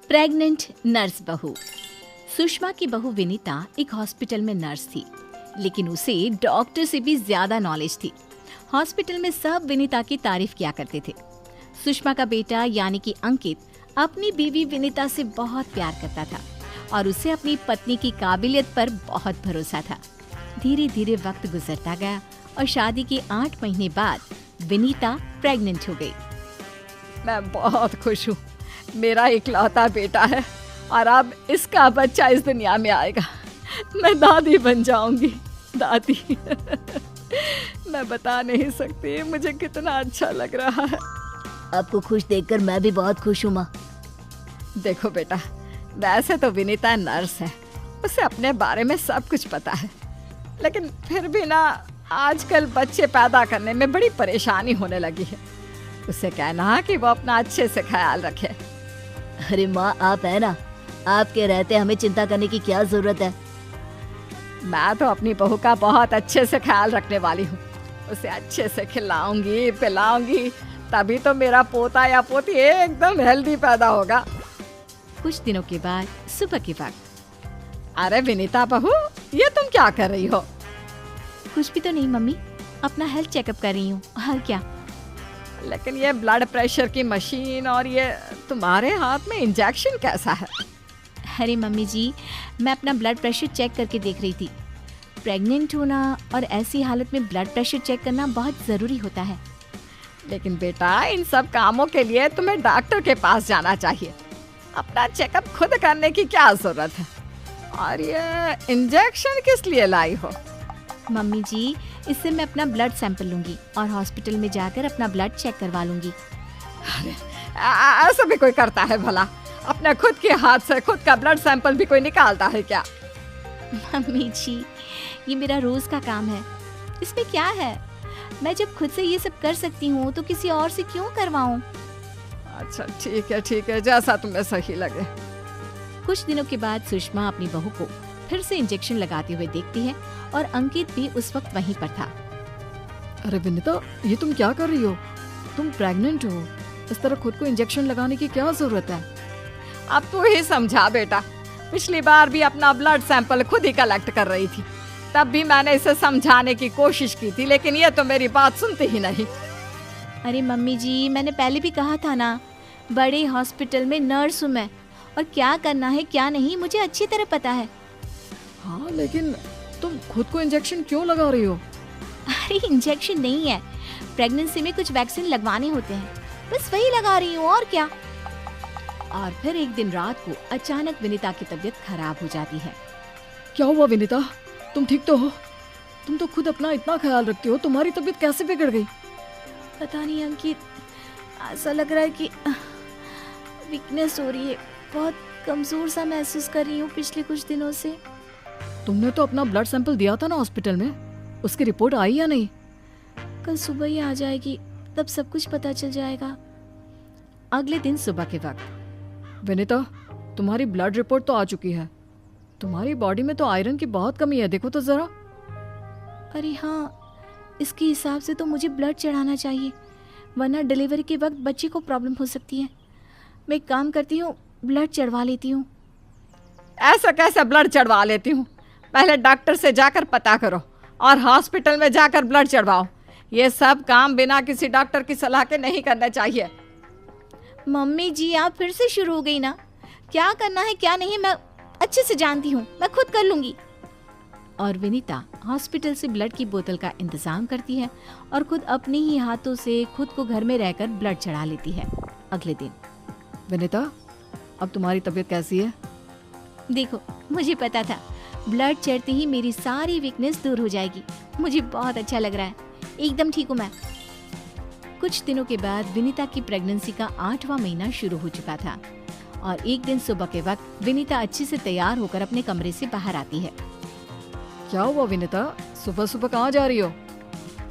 Pregnant nurse बहू। सुषमा की बहू विनीता एक हॉस्पिटल में नर्स थी, लेकिन उसे डॉक्टर से भी ज्यादा नॉलेज थी। हॉस्पिटल में सब विनीता की तारीफ किया करते थे। सुषमा का बेटा यानी कि अंकित अपनी बीवी विनीता से बहुत प्यार करता था और उसे अपनी पत्नी की काबिलियत पर बहुत भरोसा था। धीरे धीरे वक्त गुजरता गया और शादी के 8 महीने बाद विनीता प्रेग्नेंट हो गई। मैं बहुत खुश हूँ। मेरा इकलौता बेटा है और अब इसका बच्चा इस दुनिया में आएगा। मैं दादी बन जाऊंगी। दादी मैं बता नहीं सकती मुझे कितना अच्छा लग रहा है। आपको खुश देखकर मैं भी बहुत खुश हूँ माँ। देखो बेटा, वैसे तो विनीता नर्स है, उसे अपने बारे में सब कुछ पता है, लेकिन फिर भी ना आजकल बच्चे पैदा करने में बड़ी परेशानी होने लगी है। उसे कहना कि वो अपना अच्छे से ख्याल रखे। अरे माँ, आप है ना, आपके रहते हमें चिंता करने की क्या जरूरत है। मैं तो अपनी बहू का बहुत अच्छे से ख्याल रखने वाली हूँ। उसे अच्छे से खिलाऊंगी पिलाऊंगी, तभी तो मेरा पोता या पोती एकदम हेल्दी पैदा होगा। कुछ दिनों के बाद सुबह के वक्त। अरे विनीता बहू, ये तुम क्या कर रही हो? कुछ भी तो नहीं मम्मी, अपना हेल्थ चेकअप कर रही हूँ। और क्या? लेकिन ये ब्लड प्रेशर की मशीन और ये तुम्हारे हाथ में इंजेक्शन कैसा है? अरे मम्मी जी, मैं अपना ब्लड प्रेशर चेक करके देख रही थी। प्रेग्नेंट होना और ऐसी हालत में ब्लड प्रेशर चेक करना बहुत ज़रूरी होता है। लेकिन बेटा, इन सब कामों के लिए तुम्हें डॉक्टर के पास जाना चाहिए। अपना चेकअप खुद करने की क्या जरूरत है? और ये इंजेक्शन किस लिए लाई हो? मम्मी जी, इससे मैं अपना ब्लड सैंपल लूंगी और हॉस्पिटल में जाकर अपना ब्लड चेक करवा लूंगी। अरे ऐसा भी कोई करता है भला? अपने खुद के हाथ से खुद का ब्लड सैंपल भी कोई निकालता है क्या? मम्मी जी, ये मेरा रोज का काम है, इसमें क्या है? मैं जब खुद से ये सब कर सकती हूँ तो किसी और से क्यों करवाऊँ? अच्छा ठीक है, जैसा तुम्हें सही लगे। कुछ दिनों के बाद सुषमा अपनी बहू को फिर से इंजेक्शन लगाते हुए देखती है और अंकित भी उस वक्त वहीं पर था। अरे विनीता, ये तुम क्या कर रही हो? तुम प्रेग्नेंट हो, इस तरह खुद को इंजेक्शन लगाने की क्या जरूरत है? अब तू ही समझा बेटा। पिछली बार भी अपना ब्लड सैंपल खुद ही कलेक्ट कर रही थी, तब भी मैंने इसे समझाने की कोशिश की थी, लेकिन ये तो मेरी बात सुनती ही नहीं। अरे मम्मी जी, मैंने पहले भी कहा था ना, बड़े हॉस्पिटल में नर्स हूँ मैं, और क्या करना है क्या नहीं मुझे अच्छी तरह पता है। हाँ, लेकिन तुम खुद को इंजेक्शन क्यों लगा रही हो? अरे इंजेक्शन नहीं है, प्रेगनेंसी में कुछ वैक्सीन लगवाने होते हैं, बस वही लगा रही हूँ, और क्या। और फिर एक दिन रात को अचानक विनीता की तबीयत खराब हो जाती है। क्या हुआ विनीता? तुम ठीक तो हो? तुम तो खुद अपना इतना ख्याल रखती हो, तुम्हारी तबीयत कैसे बिगड़ गई? पता नहीं अंकित, ऐसा लग रहा है कि वीकनेस हो रही है, बहुत कमजोर सा महसूस कर रही हूँ पिछले कुछ दिनों से। तुमने तो अपना ब्लड सैंपल दिया था ना हॉस्पिटल में, उसकी रिपोर्ट आई या नहीं? कल सुबह ही आ जाएगी, तब सब कुछ पता चल जाएगा। अगले दिन सुबह के वक्त। विनीता, तुम्हारी ब्लड रिपोर्ट तो आ चुकी है। तुम्हारी बॉडी में तो आयरन की बहुत कमी है, देखो तो जरा। अरे हाँ, इसके हिसाब से तो मुझे ब्लड चढ़ाना चाहिए, वरना डिलीवरी के वक्त बच्चे को प्रॉब्लम हो सकती है। मैं एक काम करती हूँ, ब्लड चढ़वा लेती हूँ। ऐसा कैसे ब्लड चढ़वा लेती हूँ? पहले डॉक्टर से जाकर पता करो और हॉस्पिटल में जाकर ब्लड चढ़वाओ। ये सब काम बिना किसी डॉक्टर की सलाह के नहीं करना चाहिए। मम्मी जी, आप फिर से शुरू हो गई ना। क्या करना है क्या नहीं मैं अच्छे से जानती हूँ, मैं खुद कर लूंगी। और विनीता हॉस्पिटल से ब्लड की बोतल का इंतजाम करती है और खुद अपने ही हाथों से खुद को घर में रहकर ब्लड चढ़ा लेती है। अगले दिन। विनीता, अब तुम्हारी तबीयत कैसी है? देखो, मुझे पता था ब्लड चढ़ते ही मेरी सारी वीकनेस दूर हो जाएगी। मुझे बहुत अच्छा लग रहा है, एकदम ठीक हूँ मैं। कुछ दिनों के बाद विनीता की प्रेगनेंसी का 8वां महीना शुरू हो चुका था और एक दिन सुबह के वक्त विनीता अच्छे से तैयार होकर अपने कमरे से बाहर आती है। क्या हुआ विनीता, सुबह सुबह कहाँ जा रही हो?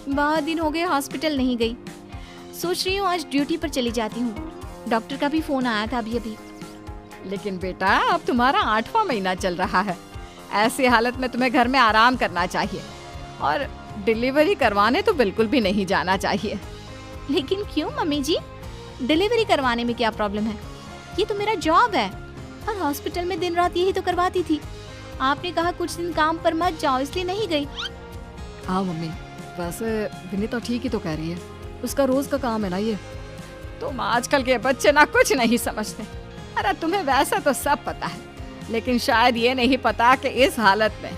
बहुत दिन हो गए हॉस्पिटल नहीं गई, सोच रही हूँ आज ड्यूटी पर चली जाती हूँ। डॉक्टर का भी फोन आया था अभी। लेकिन बेटा, अब तुम्हारा 8वां महीना चल रहा है, ऐसी हालत में तुम्हें घर में आराम करना चाहिए और डिलीवरी करवाने तो बिल्कुल भी नहीं जाना चाहिए। लेकिन क्यों मम्मी जी, डिलीवरी करवाने में क्या प्रॉब्लम है? ये तो मेरा जॉब है, और हॉस्पिटल में दिन रात यही तो करवाती थी। आपने कहा कुछ दिन काम पर मत जाओ, इसलिए नहीं गई। हाँ मम्मी, वैसे विनीता ठीक ही तो कह रही है, उसका रोज का काम है ना ये। तुम आजकल के बच्चे ना कुछ नहीं समझते। अरे तुम्हें वैसा तो सब पता है, लेकिन शायद ये नहीं पता कि इस हालत में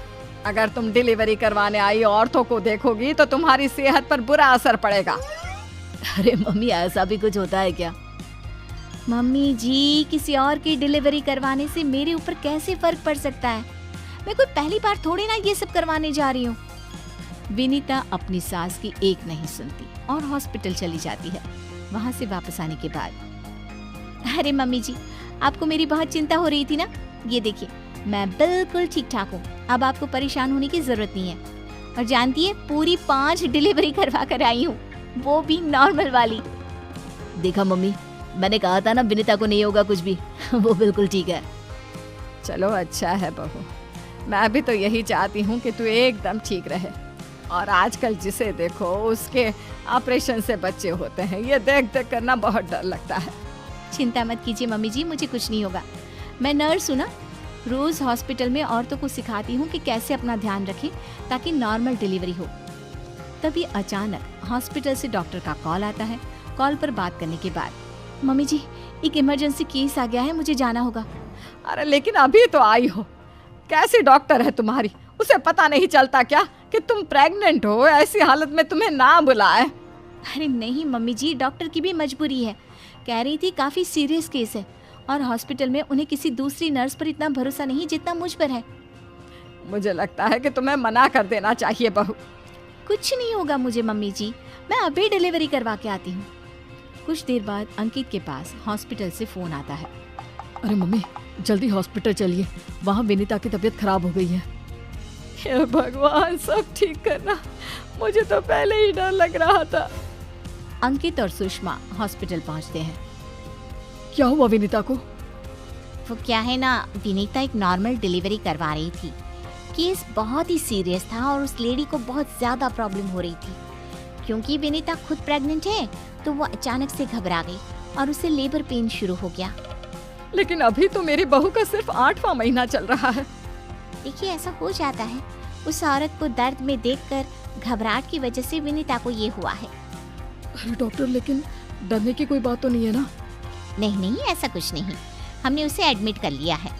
अगर तुम डिलीवरी करवाने आई औरतों को देखोगी तो तुम्हारी सेहत पर बुरा असर पड़ेगा। अरे मम्मी, ऐसा भी कुछ होता है क्या? मम्मी जी, किसी और की डिलीवरी करवाने से मेरे ऊपर कैसे फर्क पड़ सकता है? मैं कोई पहली बार थोड़ी ना ये सब करवाने जा रही हूँ। विनीता अपनी सास की एक नहीं सुनती और हॉस्पिटल चली जाती है। वहाँ से वापस आने के बाद, अरे मम्मी जी, आपको मेरी बहुत चिंता हो रही थी ना? ये देखिए, मैं बिल्कुल ठीक ठाक हूँ। अब आपको परेशान होने की जरूरत नहीं है। और जानती है, पूरी 5 डिलीवरी करवा कर आई हूँ, वो भी नॉर्मल वाली। देखा मम्मी, मैंने कहा था ना विनीता को नहीं होगा कुछ भी। वो बिल्कुल ठीक है। चलो अच्छा है बहू, मैं भी तो यही चाहती हूँ कि तू एकदम ठीक रहे। और आजकल जिसे देखो उसके ऑपरेशन से बच्चे होते हैं, ये देख देख करना बहुत डर लगता है। चिंता मत कीजिए मम्मी जी, मुझे कुछ नहीं होगा। मैं नर्स हूँ ना, रोज हॉस्पिटल में औरतों को सिखाती हूँ कि कैसे अपना ध्यान रखें ताकि नॉर्मल डिलीवरी हो। तभी अचानक हॉस्पिटल से डॉक्टर का कॉल आता है। कॉल पर बात करने के बाद, मम्मी जी, एक इमरजेंसी केस आ गया है, मुझे जाना होगा। अरे लेकिन अभी तो आई हो, कैसी डॉक्टर है तुम्हारी? उसे पता नहीं चलता क्या कि तुम प्रेग्नेंट हो? ऐसी हालत में तुम्हें ना बुलाए। अरे नहीं मम्मी जी, डॉक्टर की भी मजबूरी है। कह रही थी काफी सीरियस केस है और हॉस्पिटल में उन्हें किसी दूसरी नर्स पर इतना भरोसा नहीं जितना मुझ पर है। मुझे लगता है कि तुम्हें मना कर देना चाहिए बहू। कुछ नहीं होगा मुझे मम्मी जी, मैं अभी डिलीवरी करवा के आती हूँ। कुछ देर बाद अंकित के पास हॉस्पिटल से फोन आता है। अरे मम्मी, जल्दी हॉस्पिटल चलिए, वहाँ विनीता की तबीयत खराब हो गई है। हे भगवान, सब ठीक करना, मुझे तो पहले ही डर लग रहा था। अंकित और सुषमा हॉस्पिटल पहुंचते हैं। क्या हुआ विनीता को? वो क्या है ना, विनीता एक नॉर्मल डिलीवरी करवा रही थी। केस बहुत ही सीरियस था और उस लेडी को बहुत ज्यादा प्रॉब्लम हो रही थी। क्योंकि विनीता खुद प्रेग्नेंट है तो वो अचानक से घबरा गई और उसे लेबर पेन शुरू हो गया। लेकिन अभी तो मेरी बहू का सिर्फ 8वां महीना चल रहा है। देखिए, ऐसा हो जाता है। उस औरत को दर्द में देखकर घबराहट की वजह से विनीता को ये हुआ है। अरे डॉक्टर, लेकिन डरने की कोई बात तो नहीं है ना? नहीं नहीं, ऐसा कुछ नहीं, हमने उसे एडमिट कर लिया है।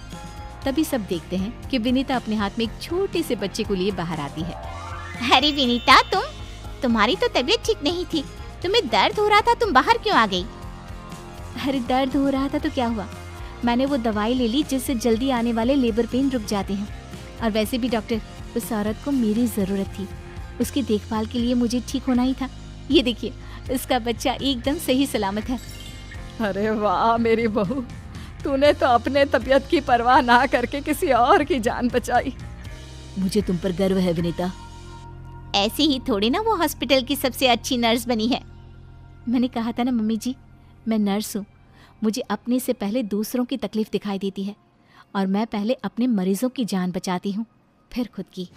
तभी सब देखते हैं कि विनीता अपने हाथ में एक छोटे से बच्चे को लिए बाहर आती है। अरे विनीता, तुम्हारी तो तबीयत ठीक नहीं थी, तुम्हें दर्द हो रहा था, तुम बाहर क्यों आ गई? अरे दर्द हो रहा था तो क्या हुआ, मैंने वो दवाई ले ली जिससे जल्दी आने वाले लेबर पेन रुक जाते हैं। और वैसे भी डॉक्टर, उस औरत को मेरी जरूरत थी, उसकी देखभाल के लिए मुझे ठीक होना ही था। ये देखिए, इसका बच्चा एकदम सही सलामत है। अरे वाह मेरी बहू, तूने तो अपने तबीयत की परवाह ना करके किसी और की जान बचाई। मुझे तुम पर गर्व है विनीता। ऐसे ही थोड़ी ना वो हॉस्पिटल की सबसे अच्छी नर्स बनी है। मैंने कहा था ना मम्मी जी, मैं नर्स हूँ, मुझे अपने से पहले दूसरों की तकलीफ दिखाई देती है और मैं पहले अपने मरीजों की जान बचाती हूँ, फिर खुद की।